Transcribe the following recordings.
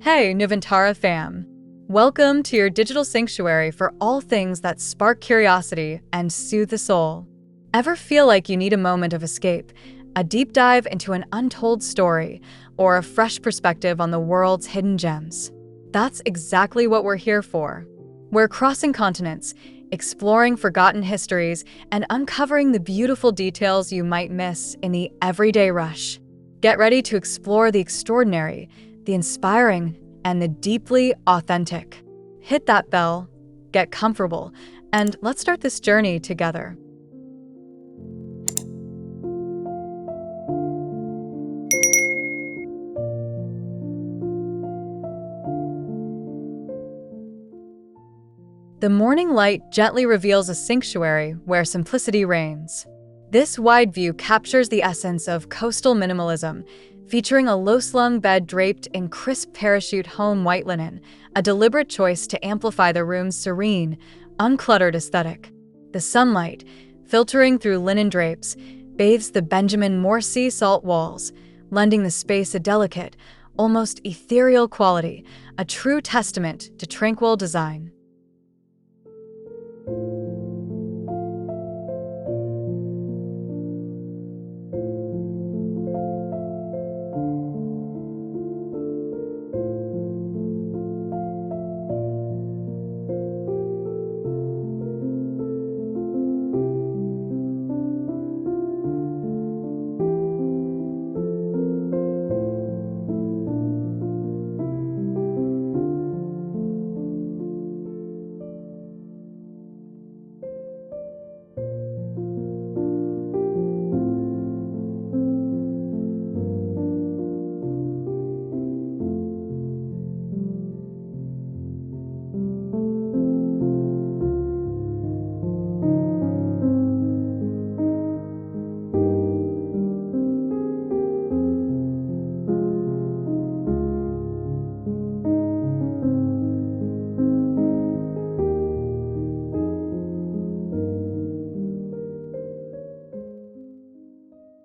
Hey, Nuvintara fam! Welcome to your digital sanctuary for all things that spark curiosity and soothe the soul. Ever feel like you need a moment of escape, a deep dive into an untold story, or a fresh perspective on the world's hidden gems? That's exactly what we're here for. We're crossing continents, exploring forgotten histories, and uncovering the beautiful details you might miss in the everyday rush. Get ready to explore the extraordinary, the inspiring, and the deeply authentic. Hit that bell, get comfortable, and let's start this journey together. The morning light gently reveals a sanctuary where simplicity reigns. This wide view captures the essence of coastal minimalism, featuring a low-slung bed draped in crisp parachute home white linen, a deliberate choice to amplify the room's serene, uncluttered aesthetic. The sunlight, filtering through linen drapes, bathes the Benjamin Moore sea salt walls, lending the space a delicate, almost ethereal quality, a true testament to tranquil design.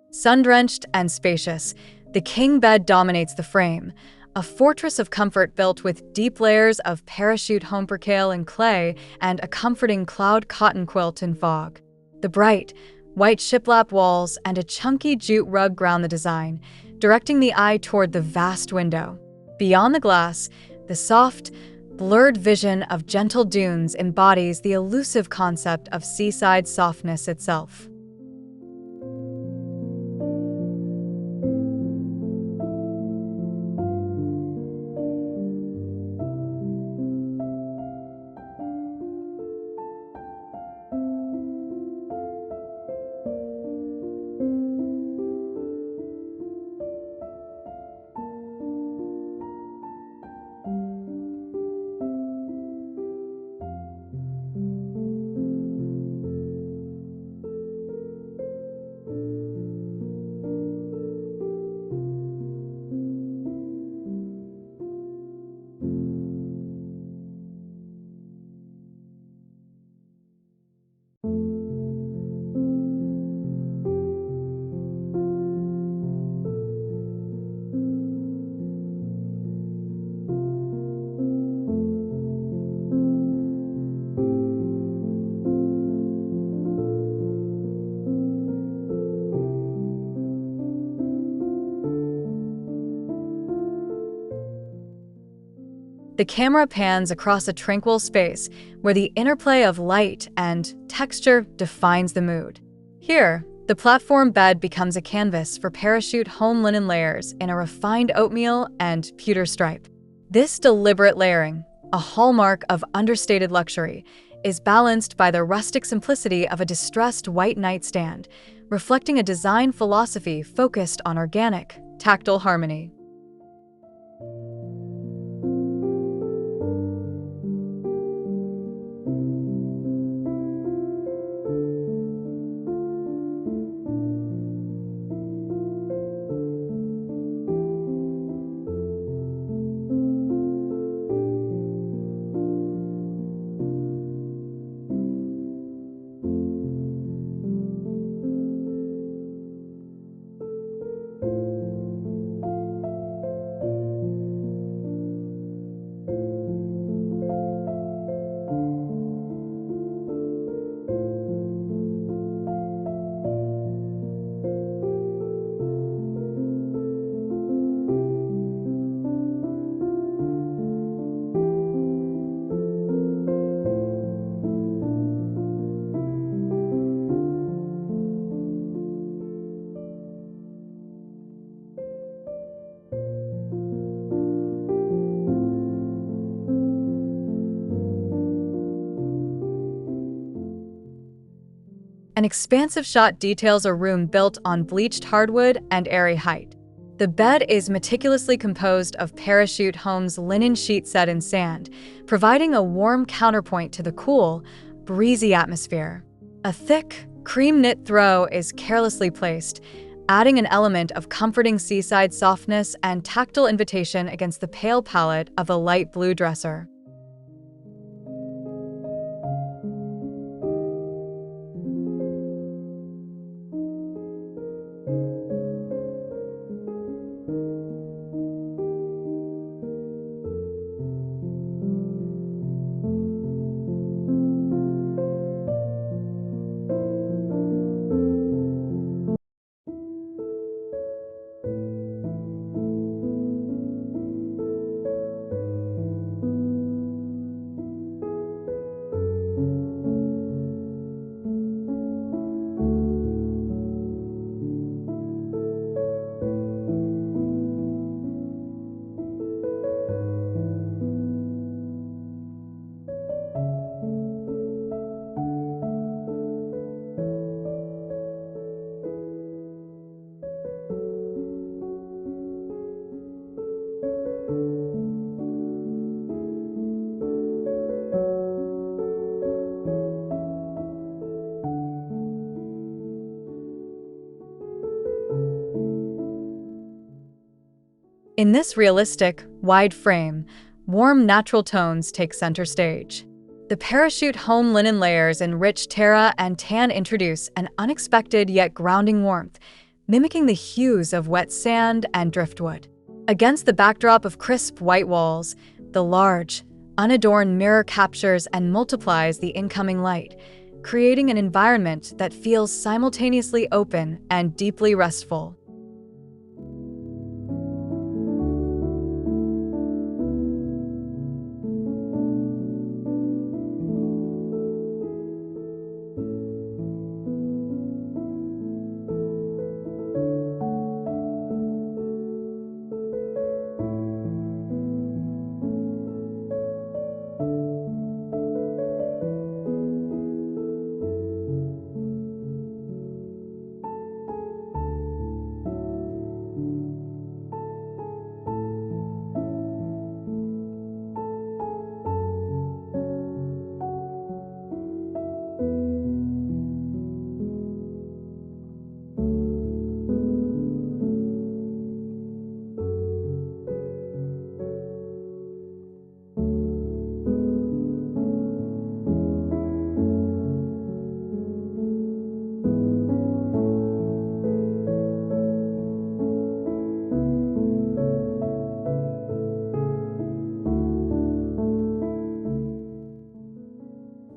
Sun-drenched and spacious, the king bed dominates the frame, a fortress of comfort built with deep layers of parachute home percale and clay and a comforting cloud cotton quilt in fog. The bright, white shiplap walls and a chunky jute rug ground the design, directing the eye toward the vast window. Beyond the glass, the soft, blurred vision of gentle dunes embodies the elusive concept of seaside softness itself. The camera pans across a tranquil space where the interplay of light and texture defines the mood. Here, the platform bed becomes a canvas for parachute home linen layers in a refined oatmeal and pewter stripe. This deliberate layering, a hallmark of understated luxury, is balanced by the rustic simplicity of a distressed white nightstand, reflecting a design philosophy focused on organic, tactile harmony. An expansive shot details a room built on bleached hardwood and airy height. The bed is meticulously composed of Parachute Home's linen sheet set in sand, providing a warm counterpoint to the cool, breezy atmosphere. A thick, cream-knit throw is carelessly placed, adding an element of comforting seaside softness and tactile invitation against the pale palette of a light blue dresser. In this realistic, wide frame, warm natural tones take center stage. The Parachute Home linen layers in rich terra and tan introduce an unexpected yet grounding warmth, mimicking the hues of wet sand and driftwood. Against the backdrop of crisp white walls, the large, unadorned mirror captures and multiplies the incoming light, creating an environment that feels simultaneously open and deeply restful.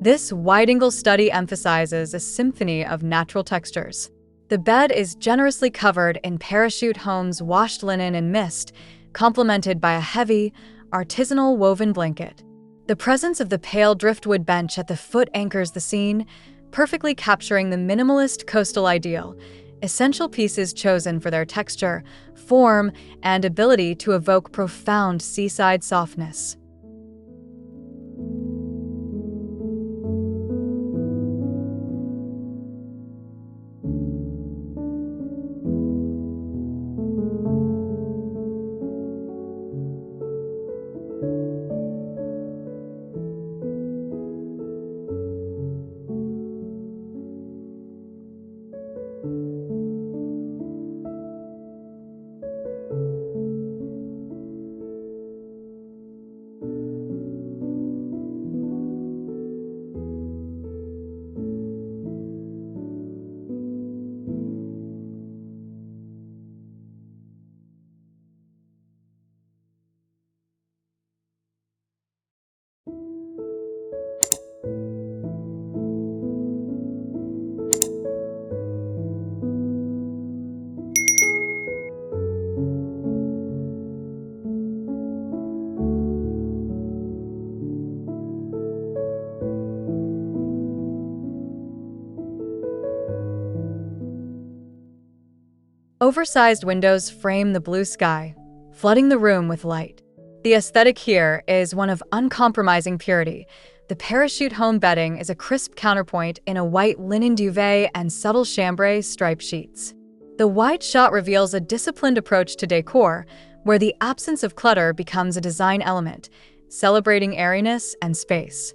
This wide-angle study emphasizes a symphony of natural textures. The bed is generously covered in Parachute Home's washed linen and mist, complemented by a heavy, artisanal woven blanket. The presence of the pale driftwood bench at the foot anchors the scene, perfectly capturing the minimalist coastal ideal, essential pieces chosen for their texture, form, and ability to evoke profound seaside softness. Oversized windows frame the blue sky, flooding the room with light. The aesthetic here is one of uncompromising purity, The parachute home bedding is a crisp counterpoint in a white linen duvet and subtle chambray striped sheets. The wide shot reveals a disciplined approach to decor, where the absence of clutter becomes a design element, celebrating airiness and space.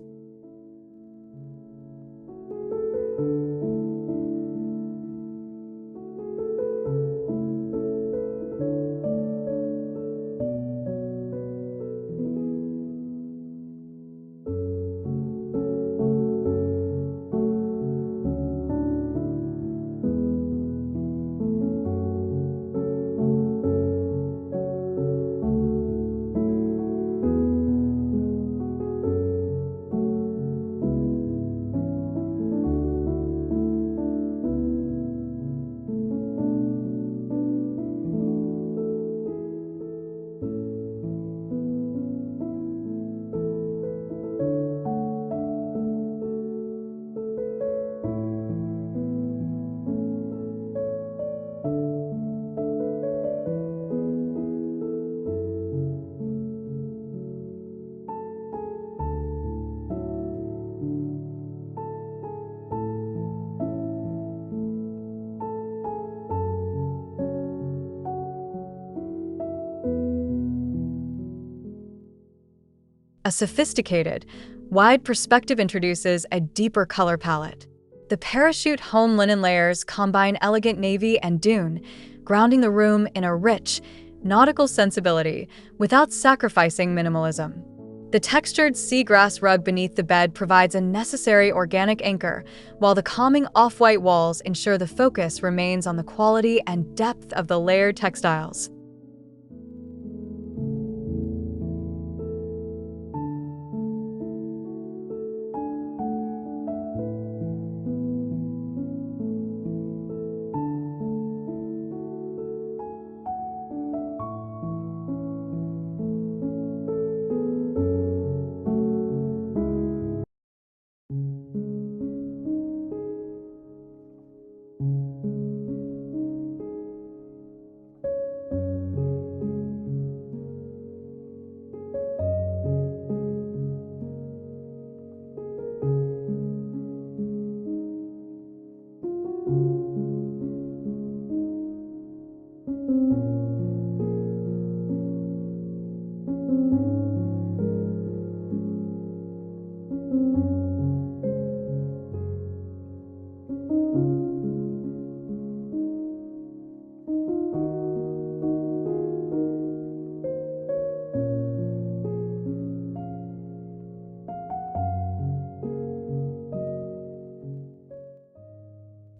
A sophisticated, wide perspective introduces a deeper color palette. The parachute home linen layers combine elegant navy and dune, grounding the room in a rich, nautical sensibility without sacrificing minimalism. The textured seagrass rug beneath the bed provides a necessary organic anchor, while the calming off-white walls ensure the focus remains on the quality and depth of the layered textiles.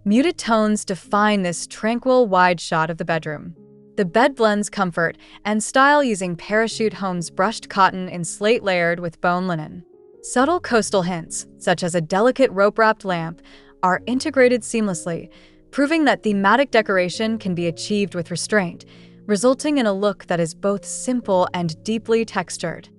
Muted tones define this tranquil, wide shot of the bedroom. The bed blends comfort and style using Parachute Home's brushed cotton in slate layered with bone linen. Subtle coastal hints, such as a delicate rope-wrapped lamp, are integrated seamlessly, proving that thematic decoration can be achieved with restraint, resulting in a look that is both simple and deeply textured.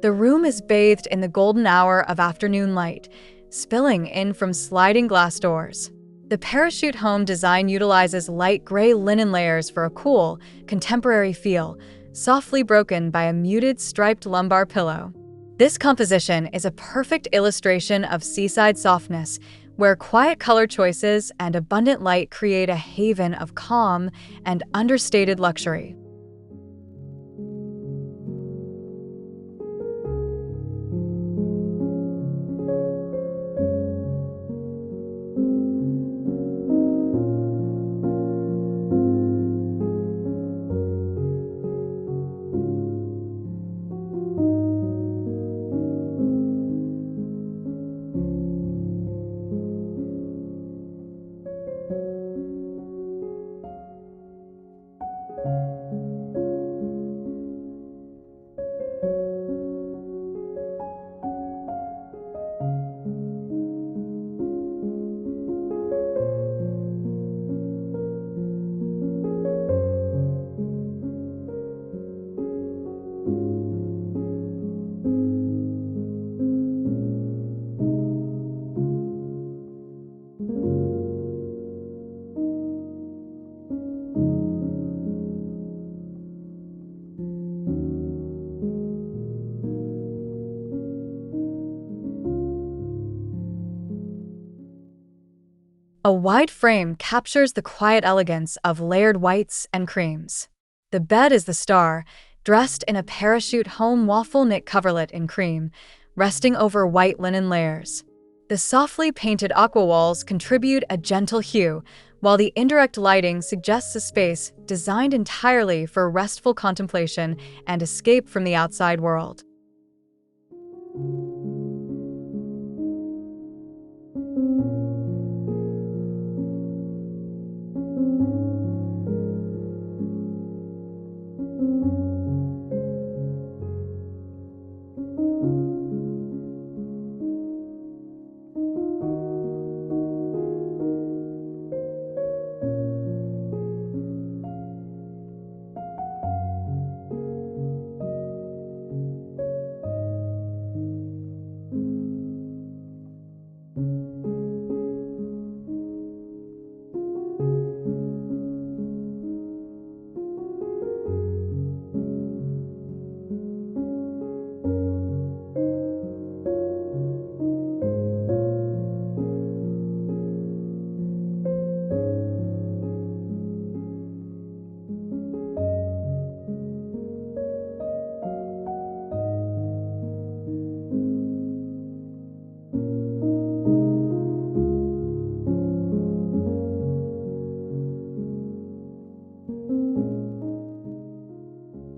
The room is bathed in the golden hour of afternoon light, spilling in from sliding glass doors. The Parachute Home design utilizes light gray linen layers for a cool, contemporary feel, softly broken by a muted striped lumbar pillow. This composition is a perfect illustration of seaside softness, where quiet color choices and abundant light create a haven of calm and understated luxury. A wide frame captures the quiet elegance of layered whites and creams. The bed is the star, dressed in a parachute home waffle knit coverlet in cream, resting over white linen layers. The softly painted aqua walls contribute a gentle hue, while the indirect lighting suggests a space designed entirely for restful contemplation and escape from the outside world.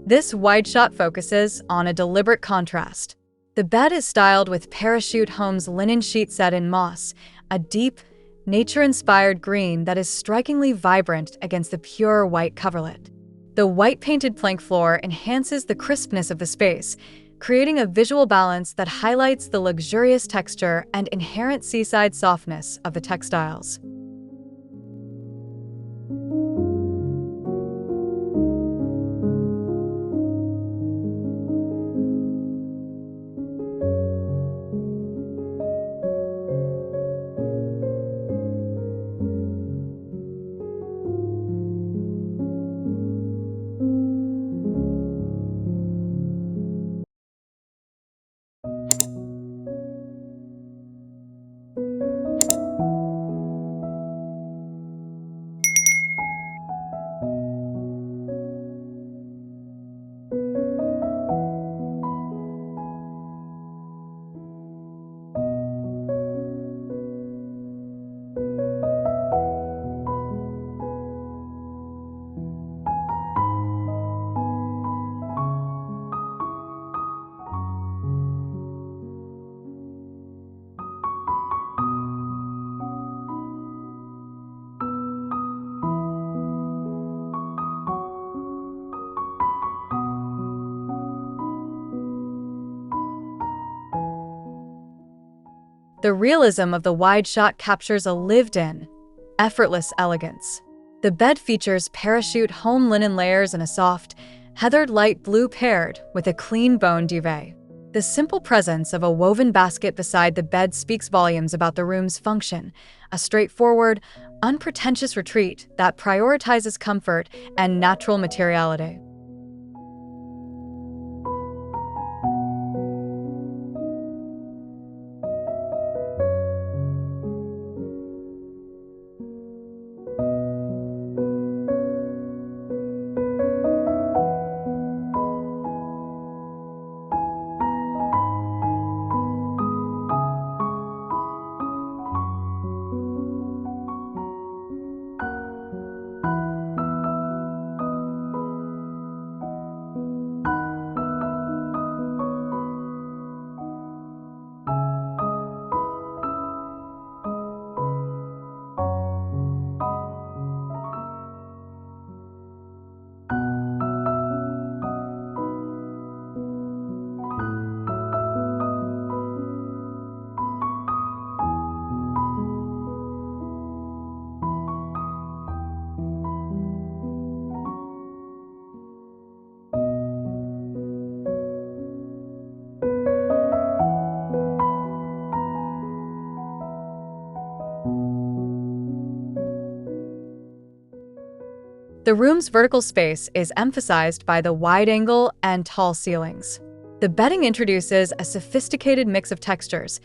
This wide shot focuses on a deliberate contrast. The bed is styled with Parachute Home's linen sheet set in moss, a deep, nature-inspired green that is strikingly vibrant against the pure white coverlet. The white-painted plank floor enhances the crispness of the space, creating a visual balance that highlights the luxurious texture and inherent seaside softness of the textiles. The realism of the wide shot captures a lived-in, effortless elegance. The bed features Parachute Home linen layers and a soft, heathered light blue paired with a clean bone duvet. The simple presence of a woven basket beside the bed speaks volumes about the room's function, a straightforward, unpretentious retreat that prioritizes comfort and natural materiality. The room's vertical space is emphasized by the wide angle and tall ceilings. The bedding introduces a sophisticated mix of textures.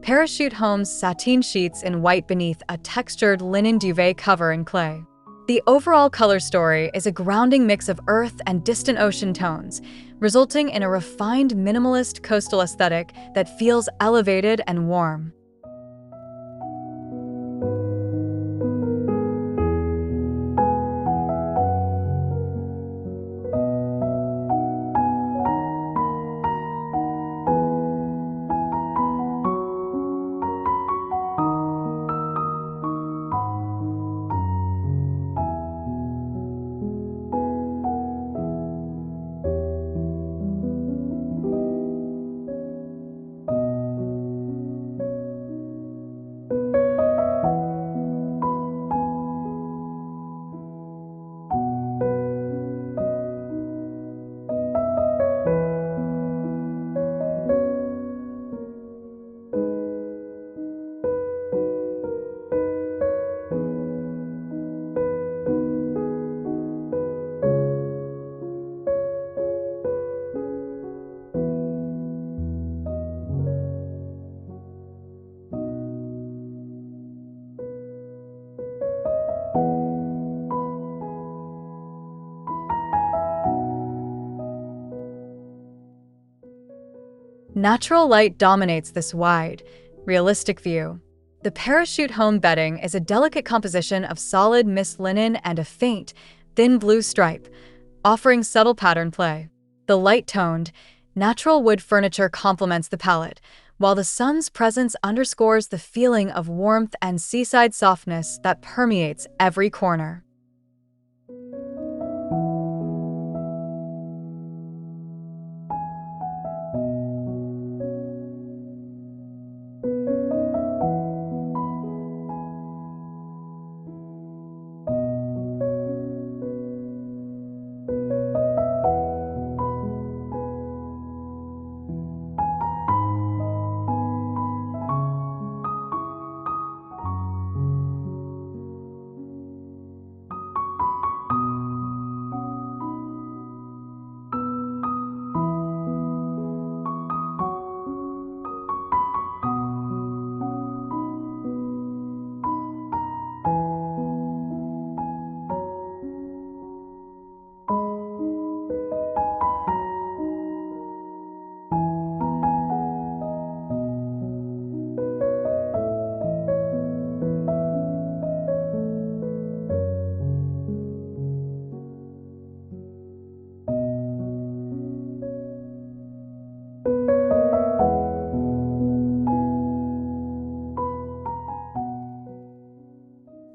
Parachute Home's sateen sheets in white beneath a textured linen duvet cover in clay. The overall color story is a grounding mix of earth and distant ocean tones, resulting in a refined minimalist coastal aesthetic that feels elevated and warm. Natural light dominates this wide, realistic view. The Parachute Home bedding is a delicate composition of solid mist linen and a faint, thin blue stripe, offering subtle pattern play. The light-toned, natural wood furniture complements the palette, while the sun's presence underscores the feeling of warmth and seaside softness that permeates every corner.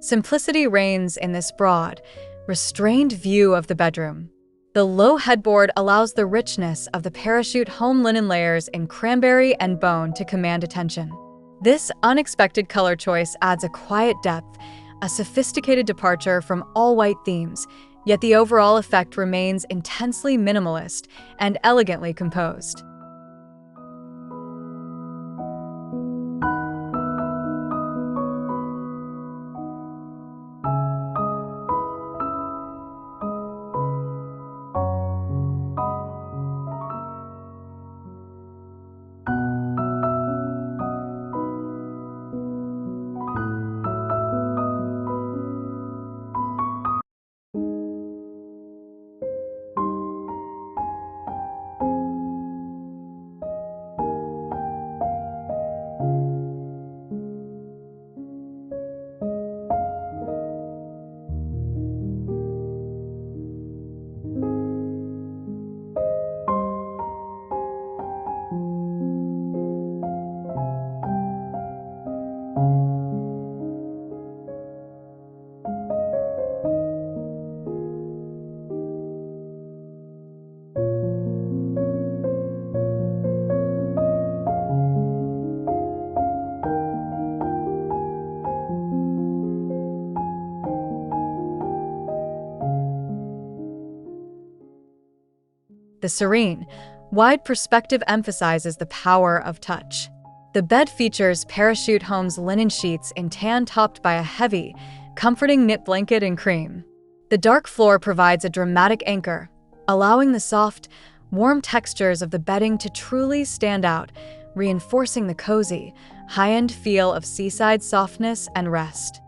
Simplicity reigns in this broad, restrained view of the bedroom. The low headboard allows the richness of the Parachute Home linen layers in cranberry and bone to command attention. This unexpected color choice adds a quiet depth, a sophisticated departure from all-white themes, yet the overall effect remains intensely minimalist and elegantly composed. The serene, wide perspective emphasizes the power of touch. The bed features Parachute Home's linen sheets in tan topped by a heavy, comforting knit blanket in cream. The dark floor provides a dramatic anchor, allowing the soft, warm textures of the bedding to truly stand out, reinforcing the cozy, high-end feel of seaside softness and rest.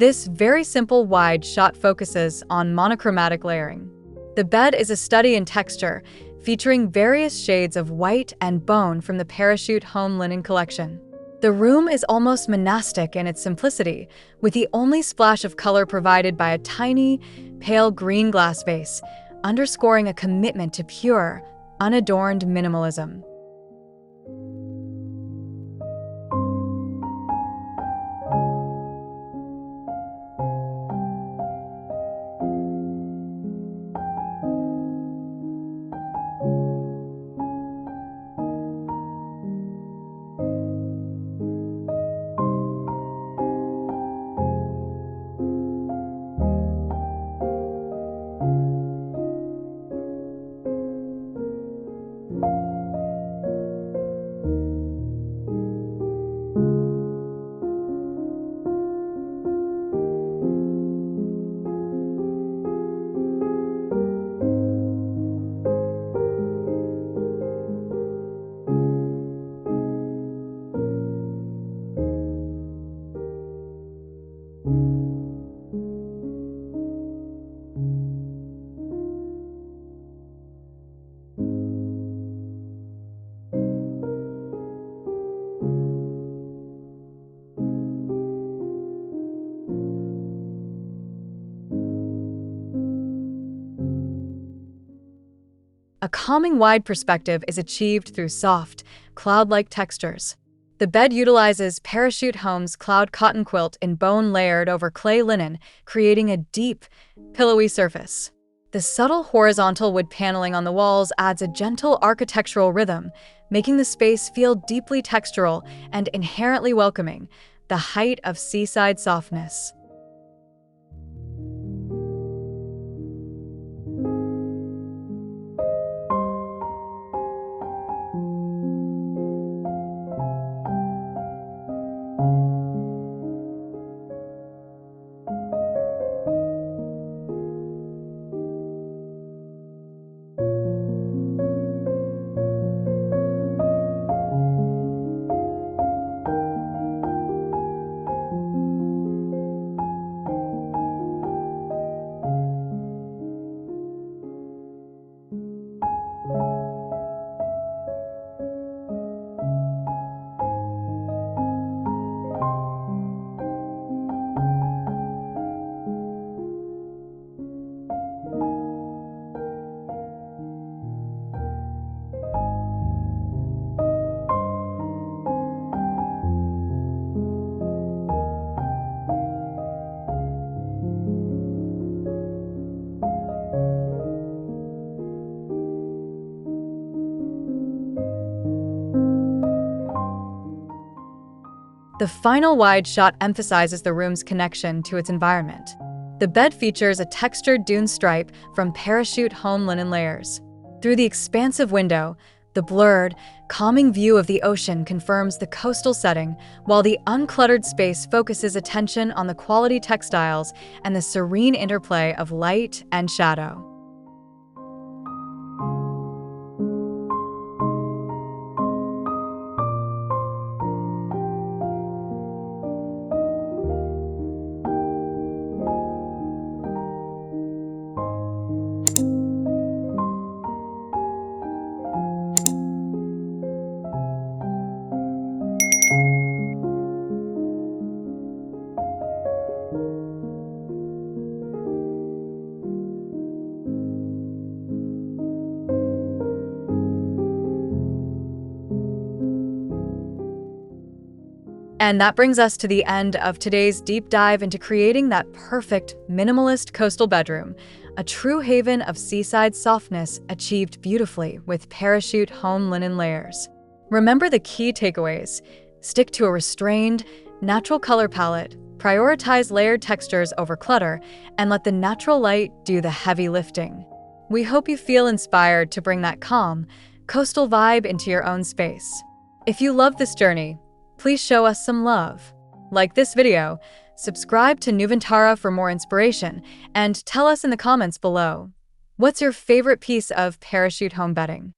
This very simple wide shot focuses on monochromatic layering. The bed is a study in texture, featuring various shades of white and bone from the Parachute Home Linen collection. The room is almost monastic in its simplicity, with the only splash of color provided by a tiny, pale green glass vase, underscoring a commitment to pure, unadorned minimalism. A calming wide perspective is achieved through soft, cloud-like textures. The bed utilizes Parachute Home's cloud cotton quilt in bone layered over clay linen, creating a deep, pillowy surface. The subtle horizontal wood paneling on the walls adds a gentle architectural rhythm, making the space feel deeply textural and inherently welcoming, the height of seaside softness. The final wide shot emphasizes the room's connection to its environment. The bed features a textured dune stripe from Parachute Home Linen layers. Through the expansive window, the blurred, calming view of the ocean confirms the coastal setting, while the uncluttered space focuses attention on the quality textiles and the serene interplay of light and shadow. And that brings us to the end of today's deep dive into creating that perfect minimalist coastal bedroom, a true haven of seaside softness achieved beautifully with parachute home linen layers. Remember the key takeaways. Stick to a restrained, natural color palette, prioritize layered textures over clutter, and let the natural light do the heavy lifting. We hope you feel inspired to bring that calm, coastal vibe into your own space. If you love this journey, please show us some love. Like this video, subscribe to Nuvintara for more inspiration, and tell us in the comments below, what's your favorite piece of parachute home bedding?